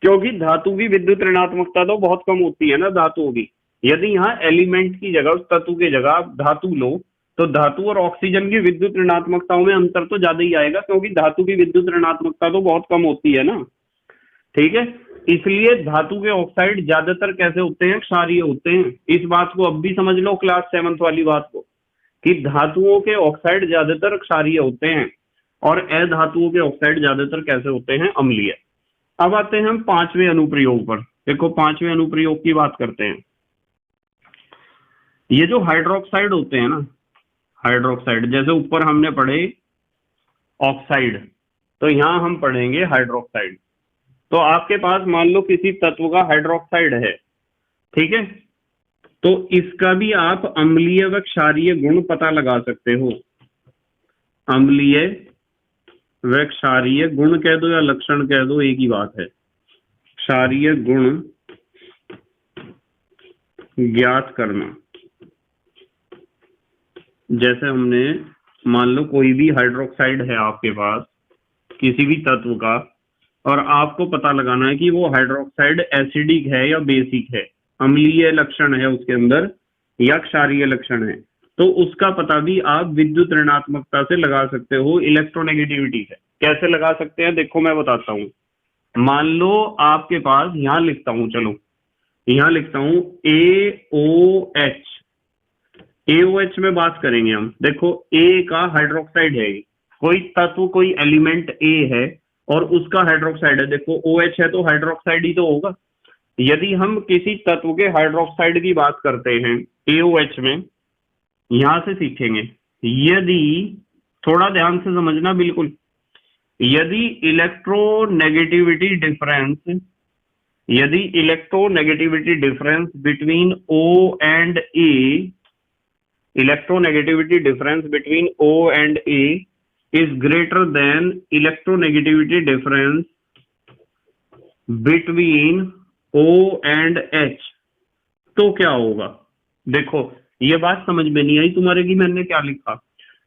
क्योंकि धातु की विद्युत ऋणात्मकता तो बहुत कम होती है ना धातुओं की। यदि यहाँ एलिमेंट की जगह, उस तत्व की जगह आप धातु लो, तो धातु और ऑक्सीजन की विद्युत ऋणात्मकताओं में अंतर तो ज्यादा ही आएगा, क्योंकि धातु की विद्युत ऋणात्मकता तो बहुत कम होती है ना। ठीक है, इसलिए धातु के ऑक्साइड ज्यादातर कैसे होते हैं? क्षारीय होते हैं। इस बात को अब भी समझ लो, क्लास 7th वाली बात को, कि धातुओं के ऑक्साइड ज्यादातर क्षारीय होते हैं और अधातुओं के ऑक्साइड ज्यादातर कैसे होते हैं, अम्लीय। अब आते हैं हम पांचवें अनुप्रयोग पर। देखो पांचवें अनुप्रयोग की बात करते हैं। ये जो हाइड्रोक्साइड होते हैं ना, हाइड्रोक्साइड, जैसे ऊपर हमने पढ़े ऑक्साइड, तो यहां हम पढ़ेंगे हाइड्रोक्साइड। तो आपके पास मान लो किसी तत्व का हाइड्रोक्साइड है, ठीक है, तो इसका भी आप अम्लीय व क्षारीय गुण पता लगा सकते हो। अम्लीय व क्षारीय गुण कह दो या लक्षण कह दो, एक ही बात है। क्षारीय गुण ज्ञात करना। जैसे हमने मान लो कोई भी हाइड्रोक्साइड है आपके पास किसी भी तत्व का, और आपको पता लगाना है कि वो हाइड्रोक्साइड एसिडिक है या बेसिक है, अम्लीय लक्षण है उसके अंदर या क्षारीय लक्षण है, तो उसका पता भी आप विद्युत ऋणात्मकता से लगा सकते हो, इलेक्ट्रोनेगेटिविटी से। कैसे लगा सकते हैं, देखो मैं बताता हूं। मान लो आपके पास, यहां लिखता हूं, चलो यहां लिखता हूं AOH। AOH में बात करेंगे हम। देखो A का हाइड्रोक्साइड है, कोई तत्व कोई एलिमेंट A है और उसका हाइड्रोक्साइड है। देखो OH है तो हाइड्रोक्साइड ही तो होगा। यदि हम किसी तत्व के हाइड्रोक्साइड की बात करते हैं AOH में, यहां से सीखेंगे, यदि थोड़ा ध्यान से समझना बिल्कुल, यदि electronegativity difference between O and A, electronegativity difference between O and A is greater than electronegativity difference between O and H, तो क्या होगा। देखो ये बात समझ में नहीं आई तुम्हारे की मैंने क्या लिखा।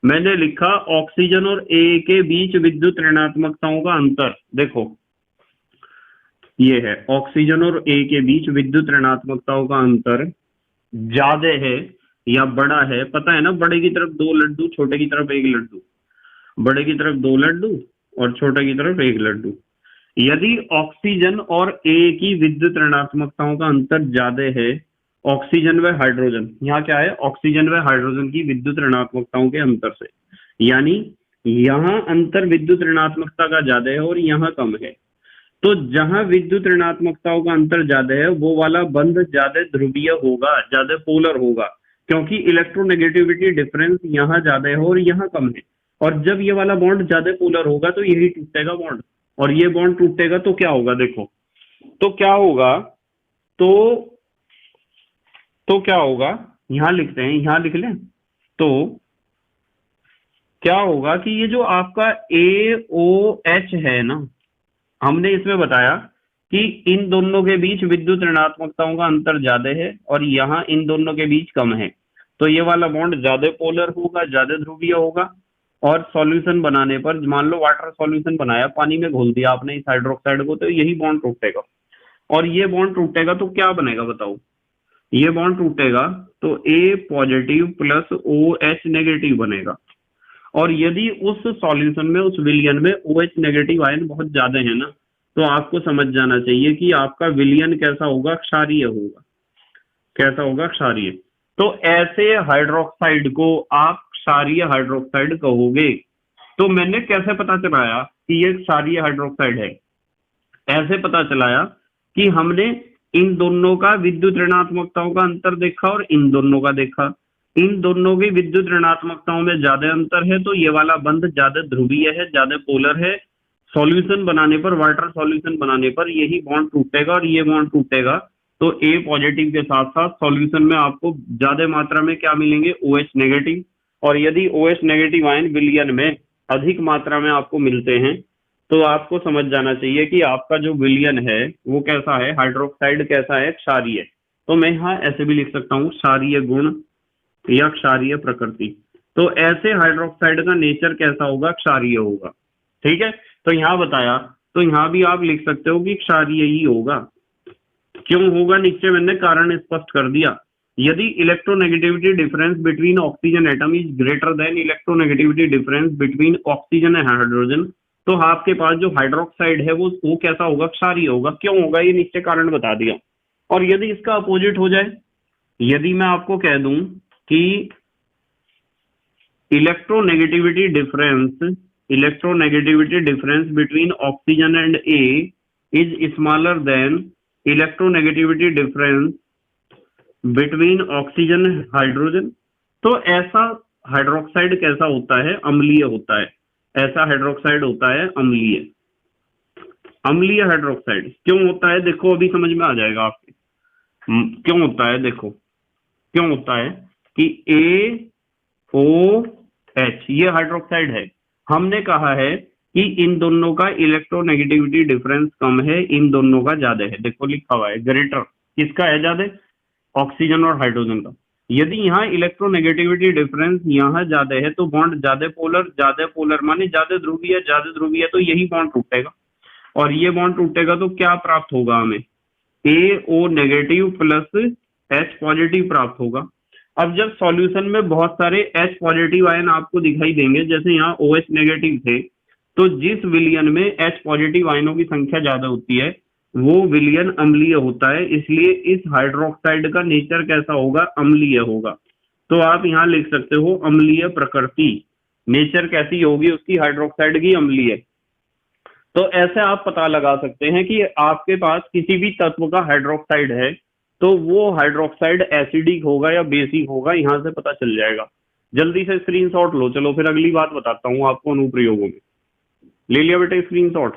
मैंने लिखा ऑक्सीजन और A के बीच विद्युत ऋणात्मकताओं का अंतर। देखो ये है ऑक्सीजन और A के बीच विद्युत ऋणात्मकताओं का अंतर ज्यादा है या बड़ा है। पता है ना, बड़े की तरफ 2 लड्डू, छोटे की तरफ 1 लड्डू, बड़े की तरफ 2 लड्डू और छोटे की तरफ 1 लड्डू। यदि ऑक्सीजन और A की विद्युत ऋणात्मकताओं का अंतर ज्यादा है, ऑक्सीजन व हाइड्रोजन, यहाँ क्या है, ऑक्सीजन व हाइड्रोजन की विद्युत ऋणात्मकताओं के अंतर से, यानी यहाँ अंतर विद्युत ऋणात्मकता का ज्यादा है और यहाँ कम है, तो जहां विद्युत ऋणात्मकताओं का अंतर ज्यादा है वो वाला बंध ज्यादा ध्रुवीय होगा, ज्यादा पोलर होगा, क्योंकि इलेक्ट्रोनेगेटिविटी डिफरेंस यहाँ ज्यादा है और यहाँ कम है। और जब ये वाला बॉन्ड ज्यादा पोलर होगा तो यही टूटेगा बॉन्ड, और ये बॉन्ड टूटेगा तो क्या होगा, देखो तो क्या होगा, तो क्या होगा, यहां लिखते हैं, यहां लिख लें, तो क्या होगा कि ये जो आपका AOH है ना, हमने इसमें बताया कि इन दोनों के बीच विद्युत ऋणात्मकताओं का अंतर ज्यादा है और यहाँ इन दोनों के बीच कम है, तो ये वाला बॉन्ड ज्यादा पोलर होगा, ज्यादा ध्रुवीय होगा। और सॉल्यूशन बनाने पर, मान लो वाटर सॉल्यूशन बनाया, पानी में घोल दिया आपने इस हाइड्रोक्साइड को, तो यही बॉन्ड टूटेगा। और ये बॉन्ड टूटेगा तो क्या बनेगा बताओ, ये बॉन्ड टूटेगा तो A positive plus OH negative बनेगा। और यदि उस सॉल्यूशन में, उस विलयन में OH नेगेटिव आयन बहुत ज्यादा है ना, तो आपको समझ जाना चाहिए कि आपका विलयन कैसा होगा, क्षारीय होगा। कैसा होगा, क्षारीय। तो ऐसे हाइड्रोक्साइड को आप क्षारीय हाइड्रोक्साइड कहोगे। तो मैंने कैसे पता चलाया कि ये क्षारीय हाइड्रोक्साइड है, ऐसे पता चलाया कि हमने इन दोनों का विद्युत ऋणात्मकताओं का अंतर देखा और इन दोनों का देखा। इन दोनों की विद्युत ऋणात्मकताओं में ज्यादा अंतर है, तो ये वाला बंध ज्यादा ध्रुवीय है, ज्यादा पोलर है। सॉल्यूशन बनाने पर, वाटर सॉल्यूशन बनाने पर यही बॉन्ड टूटेगा और ये बॉन्ड टूटेगा, तो A पॉजिटिव के साथ साथ सॉल्यूशन में आपको ज्यादा मात्रा में क्या मिलेंगे, OH नेगेटिव। और यदि OH नेगेटिव आयन विलयन में अधिक मात्रा में आपको मिलते हैं, तो आपको समझ जाना चाहिए कि आपका जो विलयन है वो कैसा है, हाइड्रोक्साइड कैसा है, क्षारीय। तो मैं यहाँ ऐसे भी लिख सकता हूँ, क्षारीय गुण या क्षारीय प्रकृति। तो ऐसे हाइड्रोक्साइड का नेचर कैसा होगा, क्षारीय होगा। ठीक है, तो यहाँ बताया, तो यहाँ भी आप लिख सकते हो कि क्षारीय ही होगा। क्यों होगा, नीचे मैंने कारण स्पष्ट कर दिया। यदि electronegativity difference between oxygen atom is greater than electronegativity difference between oxygen and hydrogen, तो आपके पास जो हाइड्रोक्साइड है वो कैसा होगा, क्षारीय होगा। क्यों होगा, ये नीचे कारण बता दिया। और यदि इसका अपोजिट हो जाए, यदि मैं आपको कह दूं कि electronegativity difference between oxygen and A is smaller than electronegativity difference between oxygen and hydrogen. तो ऐसा हाइड्रोक्साइड कैसा होता है? अम्लीय होता है। ऐसा हाइड्रोक्साइड होता है अम्लीय। अम्लीय हाइड्रोक्साइड क्यों होता है? देखो अभी समझ में आ जाएगा आपके क्यों होता है। देखो क्यों होता है कि AOH ये हाइड्रोक्साइड है। हमने कहा है कि इन दोनों का इलेक्ट्रोनेगेटिविटी डिफरेंस कम है, इन दोनों का ज्यादा है। देखो लिखा हुआ है ग्रेटर, किसका है ज्यादा? ऑक्सीजन और हाइड्रोजन का। यदि यहाँ इलेक्ट्रोनेगेटिविटी डिफरेंस यहाँ ज्यादा है तो बॉन्ड ज्यादा पोलर माने ज्यादा ध्रुवीय तो यही बॉन्ड टूटेगा, और ये बॉन्ड टूटेगा तो क्या प्राप्त होगा हमें? AO negative plus H positive प्राप्त होगा। अब जब सॉल्यूशन में बहुत सारे H पॉजिटिव आयन आपको दिखाई देंगे, जैसे यहाँ OH नेगेटिव थे, तो जिस विलयन में H पॉजिटिव आयनों की संख्या ज्यादा होती है वो विलयन अम्लीय होता है। इसलिए इस हाइड्रोक्साइड का नेचर कैसा होगा? अम्लीय होगा। तो आप यहाँ लिख सकते हो अम्लीय प्रकृति। नेचर कैसी होगी उसकी? हाइड्रोक्साइड की अम्लीय। तो ऐसे आप पता लगा सकते हैं कि आपके पास किसी भी तत्व का हाइड्रोक्साइड है तो वो हाइड्रोक्साइड एसिडिक होगा या बेसिक होगा, यहां से पता चल जाएगा। जल्दी से स्क्रीनशॉट लो। चलो फिर अगली बात बताता हूं आपको अनुप्रयोगों में। ले लिया बेटे स्क्रीनशॉट?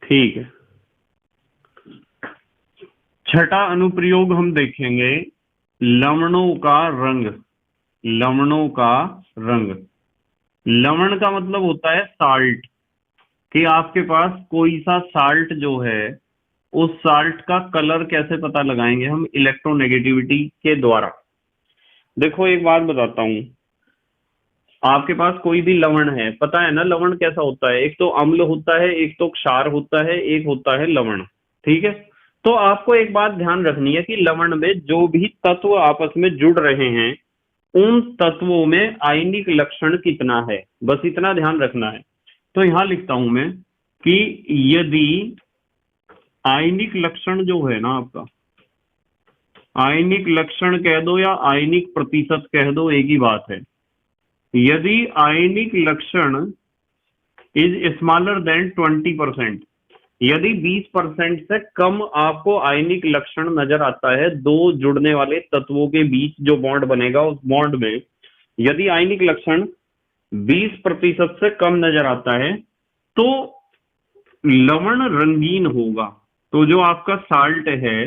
ठीक है। छठा अनुप्रयोग हम देखेंगे लवणों का रंग। लवणों का रंग। लवण का मतलब होता है साल्ट, कि आपके पास कोई सा साल्ट जो है उस साल्ट का कलर कैसे पता लगाएंगे हम? इलेक्ट्रोनेगेटिविटी के द्वारा। देखो एक बात बताता हूं, आपके पास कोई भी लवण है, पता है ना लवण कैसा होता है? एक तो अम्ल होता है, एक तो क्षार होता है, एक होता है लवण। ठीक है। तो आपको एक बात ध्यान रखनी है कि लवण में जो भी तत्व आपस में जुड़ रहे हैं उन तत्वों में आयनिक लक्षण कितना है, बस इतना ध्यान रखना है। तो यहां लिखता हूं मैं कि यदि आयनिक लक्षण जो है ना आपका, आयनिक लक्षण कह दो या आयनिक प्रतिशत कह दो, एक ही बात है। यदि आयनिक लक्षण इज स्मॉलर देन 20%, यदि 20% से कम आपको आयनिक लक्षण नजर आता है दो जुड़ने वाले तत्वों के बीच जो बॉन्ड बनेगा उस बॉन्ड में यदि आयनिक लक्षण 20% से कम नजर आता है तो लवण रंगीन होगा। तो जो आपका साल्ट है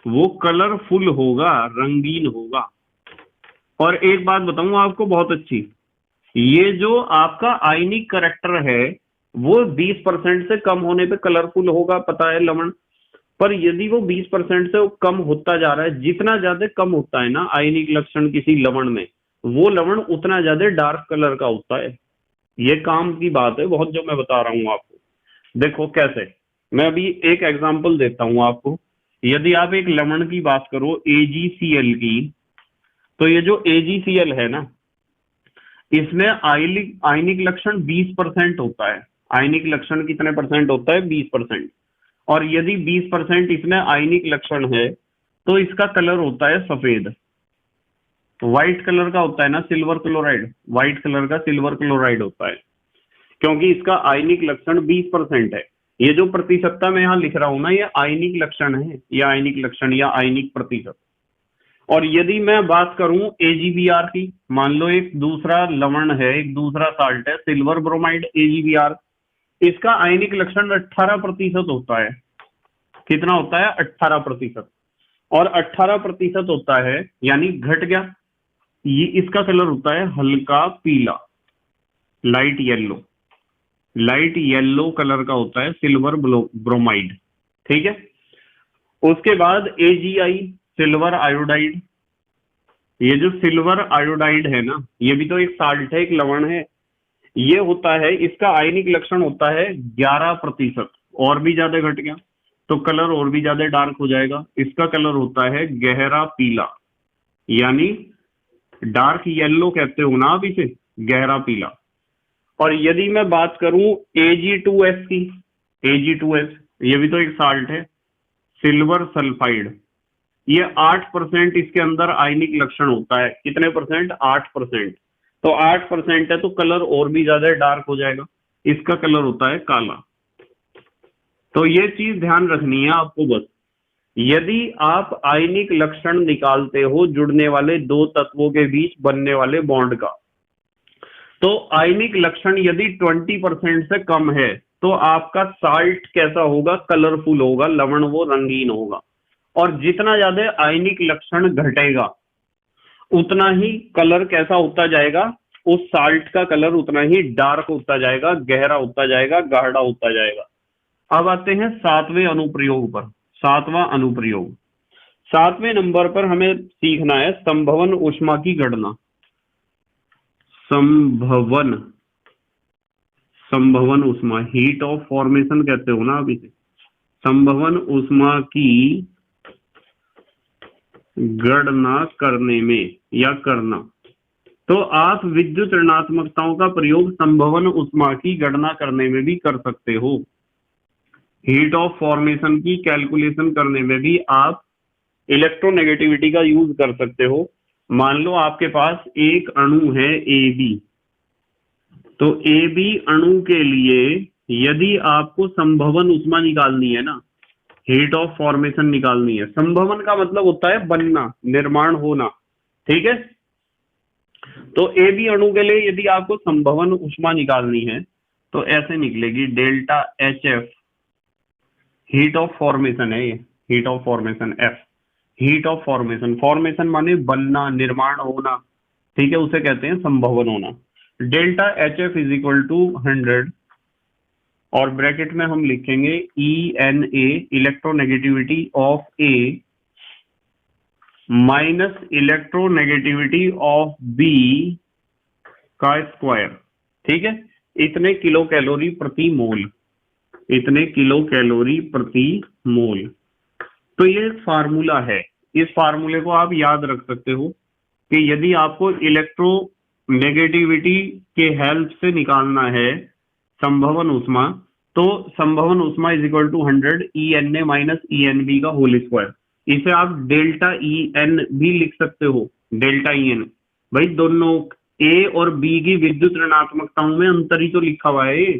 वो कलरफुल होगा, रंगीन होगा। और एक बात बताऊं आपको बहुत अच्छी, ये जो आपका आयनिक करैक्टर है वो 20% से कम होने पे कलरफुल होगा, पता है लवण। पर यदि वो 20% से कम होता जा रहा है, जितना ज्यादा कम होता है ना आयनिक लक्षण किसी लवण में, वो लवण उतना ज्यादा डार्क कलर का होता है। ये काम की बात है बहुत जो मैं बता रहा हूं आपको। देखो कैसे, मैं अभी एक एग्जांपल देता हूं आपको। यदि आप एक लवण की बात करो AgCl की, तो ये जो AgCl है ना इसमें आयनिक लक्षण 20% होता है। आयनिक लक्षण कितने परसेंट होता है? 20%। और यदि 20% इसमें आयनिक लक्षण है तो इसका कलर होता है सफेद, व्हाइट कलर का होता है ना, सिल्वर क्लोराइड, व्हाइट कलर का सिल्वर क्लोराइड होता है, क्योंकि इसका आयनिक लक्षण 20% है। ये जो प्रतिशतता मैं यहाँ लिख रहा हूं ना ये आयनिक लक्षण है, या आयनिक लक्षण या आयनिक प्रतिशत। और यदि मैं बात करूं AgBr की, मान लो एक दूसरा लवण है, एक दूसरा साल्ट है सिल्वर ब्रोमाइड AgBr, इसका आयनिक लक्षण 18% होता है। कितना होता है? 18%। और 18% होता है यानी घट गया। ये इसका कलर होता है हल्का पीला, light yellow. Light yellow colour का होता है सिल्वर ब्रोमाइड। ठीक है। उसके बाद AgI सिल्वर आयोडाइड। ये जो सिल्वर आयोडाइड है ना ये भी तो एक साल्ट है, एक लवण है। ये होता है, इसका आयनिक लक्षण होता है 11%, और भी ज्यादा घट गया तो कलर और भी ज्यादा डार्क हो जाएगा। इसका कलर होता है गहरा पीला, यानी डार्क येलो कहते हो ना आप इसे, गहरा पीला। और यदि मैं बात करूं Ag2S की, Ag2S ये भी तो एक साल्ट है, सिल्वर सल्फाइड। ये 8% इसके अंदर आयनिक लक्षण होता है। कितने परसेंट? 8%। तो 8% है तो कलर और भी ज्यादा डार्क हो जाएगा। इसका कलर होता है काला। तो ये चीज ध्यान रखनी है आपको बस। यदि आप आयनिक लक्षण निकालते हो जुड़ने वाले दो तत्वों के बीच बनने वाले बॉन्ड का, तो आयनिक लक्षण यदि 20% से कम है तो आपका साल्ट कैसा होगा? कलरफुल होगा, लवण वो रंगीन होगा। और जितना ज्यादा आयनिक लक्षण घटेगा उतना ही कलर कैसा होता जाएगा? उस साल्ट का कलर उतना ही डार्क होता जाएगा, गहरा होता जाएगा, गाढ़ा होता जाएगा। अब आते हैं 7वें अनुप्रयोग पर। 7वां अनुप्रयोग, 7वें नंबर पर हमें सीखना है संभवन ऊष्मा की गणना। संभवन ऊष्मा, हीट ऑफ फॉर्मेशन कहते हो ना आप इसे। संभवन ऊष्मा की गणना करने में या करना, तो आप विद्युत ऋणात्मकताओं का प्रयोग संभवन ऊष्मा की गणना करने में भी कर सकते हो। हीट ऑफ फॉर्मेशन की कैलकुलेशन करने में भी आप इलेक्ट्रोनेगेटिविटी का यूज कर सकते हो। मान लो आपके पास एक अणु है AB, तो AB अणु के लिए यदि आपको संभवन ऊष्मा निकालनी है ना, हीट ऑफ फॉर्मेशन निकालनी है। संभवन का मतलब होता है बनना, निर्माण होना, ठीक है। तो AB अणु के लिए यदि आपको संभवन ऊष्मा निकालनी है तो ऐसे निकलेगी, delta HF, heat of formation है ये, heat of formation F, heat of formation, formation माने बनना, निर्माण होना, ठीक है, उसे कहते हैं संभवन होना। Delta HF is equal to 100 और ब्रैकेट में हम लिखेंगे ENA, electronegativity of A minus electronegativity of B का स्क्वायर, ठीक है। इतने किलो कैलोरी प्रति मोल, इतने किलो कैलोरी प्रति मोल। तो ये फार्मूला है। इस फार्मूले को आप याद रख सकते हो कि यदि आपको इलेक्ट्रोनेगेटिविटी के हेल्प से निकालना है संभवन ऊष्मा, तो संभवन ऊष्मा is equal to 100 ENA minus ENB का होल स्क्वायर। इसे आप डेल्टा EN भी लिख सकते हो, डेल्टा EN। भाई दोनों A और B की विद्युत ऋणात्मकताओं में अंतर ही तो लिखा हुआ है,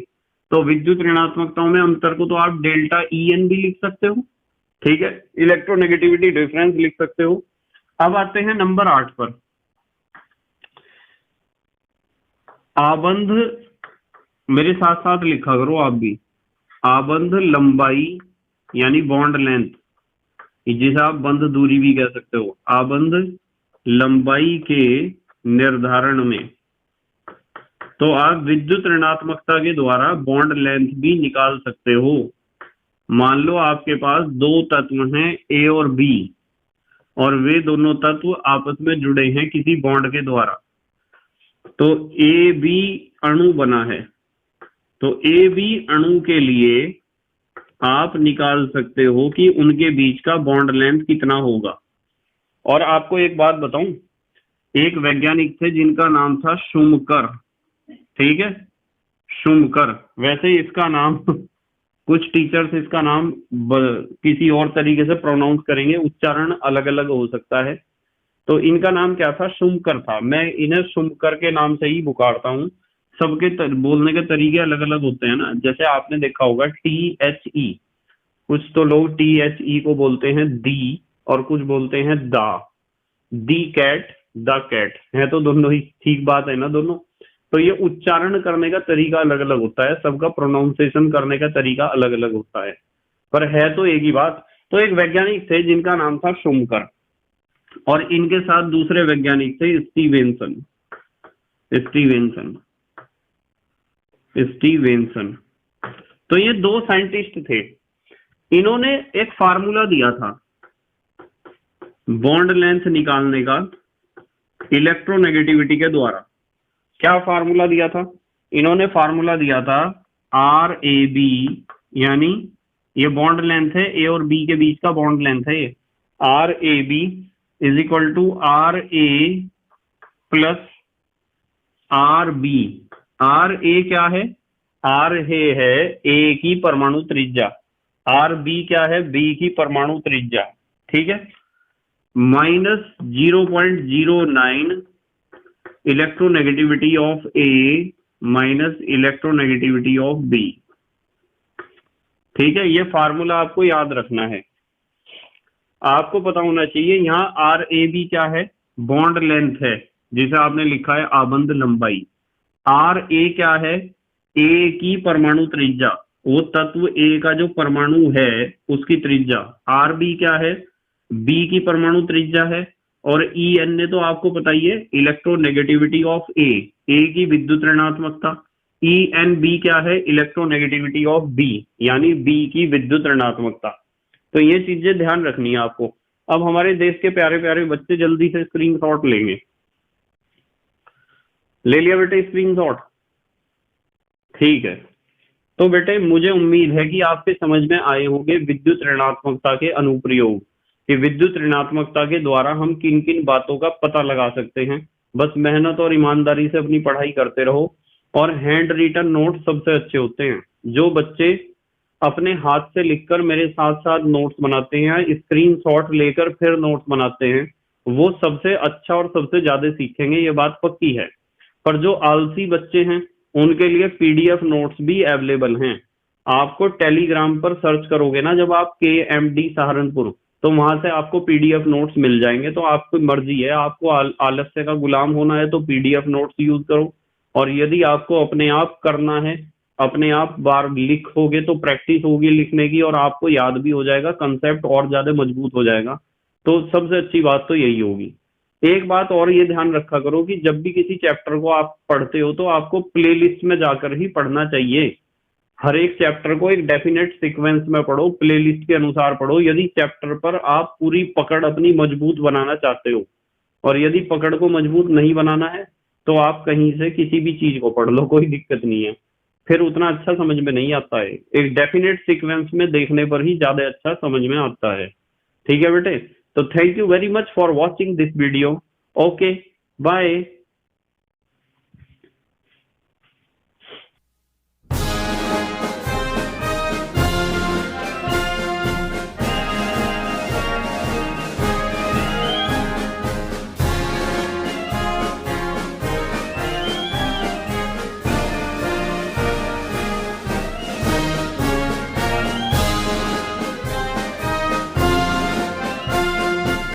तो विद्युत ऋणात्मकताओं में अंतर को तो आप डेल्टा EN भी लिख सकते हो, ठीक है, इलेक्ट्रोनेगेटिविटी डिफरेंस लिख सकते हो। अब आते हैं नंबर 8 पर। आबंध, मेरे साथ साथ लिखा करो आप भी, आबंध लंबाई यानी बॉन्ड लेंथ, जिसे आप बंध दूरी भी कह सकते हो। आबंध लंबाई के निर्धारण में तो आप विद्युत ऋणात्मकता के द्वारा बॉन्ड लेंथ भी निकाल सकते हो। मान लो आपके पास दो तत्व हैं A और B और वे दोनों तत्व आपस में जुड़े हैं किसी बॉन्ड के द्वारा, तो AB अणु बना है। तो AB अणु के लिए आप निकाल सकते हो कि उनके बीच का बॉन्ड लेंथ कितना होगा। और आपको एक बात बताऊं, एक वैज्ञानिक थे जिनका नाम था शुमकर, ठीक है, शुमकर। वैसे इसका नाम कुछ टीचर्स इसका नाम किसी और तरीके से प्रोनाउंस करेंगे, उच्चारण अलग अलग हो सकता है। तो इनका नाम क्या था? शुमकर था। मैं इन्हें शुमकर के नाम से ही पुकारता हूँ। सबके बोलने के तरीके अलग अलग होते हैं ना, जैसे आपने देखा होगा THE, कुछ तो लोग THE को बोलते हैं दी और कुछ बोलते हैं दा। दी कैट, द कैट है तो दोनों ही ठीक बात है ना दोनों। तो ये उच्चारण करने का तरीका अलग अलग होता है, सबका प्रोनाउंसिएशन करने का तरीका अलग अलग होता है, पर है तो एक ही बात। तो एक वैज्ञानिक थे जिनका नाम था शुमकर और इनके साथ दूसरे वैज्ञानिक थे स्टीवेंसन। तो ये दो साइंटिस्ट थे। इन्होंने एक फार्मूला दिया था बॉन्ड लेंथ निकालने का इलेक्ट्रोनेगेटिविटी के द्वारा। क्या फार्मूला दिया था? इन्होंने फार्मूला दिया था RAB, यानी ये बॉन्ड लेंथ है, A और B के बीच का बॉन्ड लेंथ है ये। RAB is equal to RA plus RB। RA क्या है? RA है A की परमाणु त्रिज्या, RB क्या है? B की परमाणु त्रिज्या, ठीक है। -0.09 electronegativity of A minus electronegativity of B. ठीक है, ये फार्मूला आपको याद रखना है। आपको पता होना चाहिए यहाँ आर ए बी क्या है, बॉन्ड लेंथ है, जिसे आपने लिखा है आबंध लंबाई। आर ए क्या है, ए की परमाणु त्रिज्या, वो तत्व ए का जो परमाणु है उसकी त्रिज्या। आर बी क्या है, बी की परमाणु त्रिज्या है। और ई एन ने तो आपको पता ही है, इलेक्ट्रोनेगेटिविटी ऑफ ए की विद्युत ऋणात्मकता। ई एन बी क्या है, इलेक्ट्रोनेगेटिविटी ऑफ बी, यानी बी की विद्युत ऋणात्मकता। तो ये चीजें ध्यान रखनी है आपको। अब हमारे देश के प्यारे प्यारे बच्चे जल्दी से स्क्रीनशॉट लेंगे। ले लिया बेटे स्क्रीनशॉट? ठीक है, तो बेटे मुझे उम्मीद है कि आपके समझ में आए होंगे विद्युत ऋणात्मकता के अनुप्रयोग, कि विद्युत ऋणात्मकता के द्वारा हम किन किन बातों का पता लगा सकते हैं। बस मेहनत और ईमानदारी से अपनी पढ़ाई करते रहो, और हैंड रिटन नोट सबसे अच्छे होते हैं। जो बच्चे अपने हाथ से लिखकर मेरे साथ साथ नोट्स बनाते हैं, स्क्रीनशॉट लेकर फिर नोट्स बनाते हैं, वो सबसे अच्छा और सबसे ज्यादा सीखेंगे, ये बात पक्की है। पर जो आलसी बच्चे हैं उनके लिए पीडीएफ नोट्स भी अवेलेबल हैं। आपको टेलीग्राम पर सर्च करोगे ना जब आप KMD सहारनपुर, तो वहां से आपको पीडीएफ नोट्स मिल जाएंगे। तो आपकी मर्जी है, आपको आलस्य का गुलाम होना है तो पीडीएफ नोट्स यूज करो, और यदि आपको अपने आप करना है, अपने आप बार लिखोगे तो प्रैक्टिस होगी लिखने की, और आपको याद भी हो जाएगा, कंसेप्ट और ज्यादा मजबूत हो जाएगा। तो सबसे अच्छी बात तो यही होगी। एक बात और ये ध्यान रखा करो कि जब भी किसी चैप्टर को आप पढ़ते हो तो आपको प्लेलिस्ट में जाकर ही पढ़ना चाहिए। हर एक चैप्टर को एक डेफिनेट सीक्वेंस में पढ़ो, प्लेलिस्ट के अनुसार पढ़ो। यदि चैप्टर पर आप पूरी पकड़ अपनी मजबूत बनाना चाहते हो, और यदि पकड़ को मजबूत नहीं बनाना है, तो आप कहीं से किसी भी चीज को पढ़ लो, कोई दिक्कत नहीं है, फिर उतना अच्छा समझ में नहीं आता है। एक डेफिनेट सीक्वेंस में देखने पर ही ज्यादा अच्छा समझ में आता है। ठीक है बेटे, तो thank you very much for watching this video. Okay, bye.